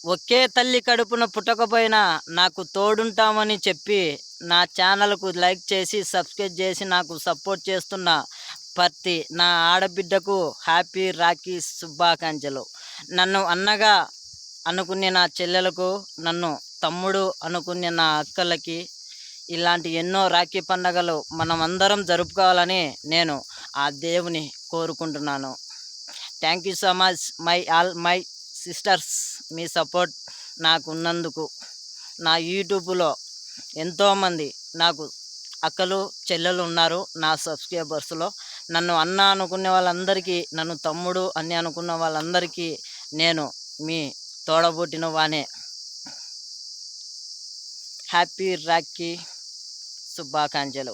ఒకే తల్లి కడుపున పుట్టకపోయినా నాకు తోడుంటామని చెప్పి, నా ఛానల్‌కు లైక్ చేసి, సబ్స్క్రైబ్ చేసి నాకు సపోర్ట్ చేస్తున్న ప్రతి నా ఆడబిడ్డకు హ్యాపీ రాఖీ శుభాకాంక్షలు. నన్ను అన్నగా అనుకునే నా చెల్లెలకు, నన్ను తమ్ముడు అనుకునే నా అక్కలకి, ఇలాంటి ఎన్నో రాఖీ పండగలు మనమందరం జరుపుకోవాలని నేను ఆ దేవుని కోరుకుంటున్నాను. Thank you so much all my sisters. మీ సపోర్ట్ నాకున్నందుకు. నా యూట్యూబ్‌లో ఎంతోమంది నాకు అక్కలు, చెల్లెలు ఉన్నారు నా సబ్స్క్రైబర్స్‌లో. నన్ను అన్న అనుకునే వాళ్ళందరికీ, నన్ను తమ్ముడు అని అనుకున్న వాళ్ళందరికీ నేను మీ తోడబుట్టిన వానే. హ్యాపీ రాఖీ శుభాకాంక్షలు.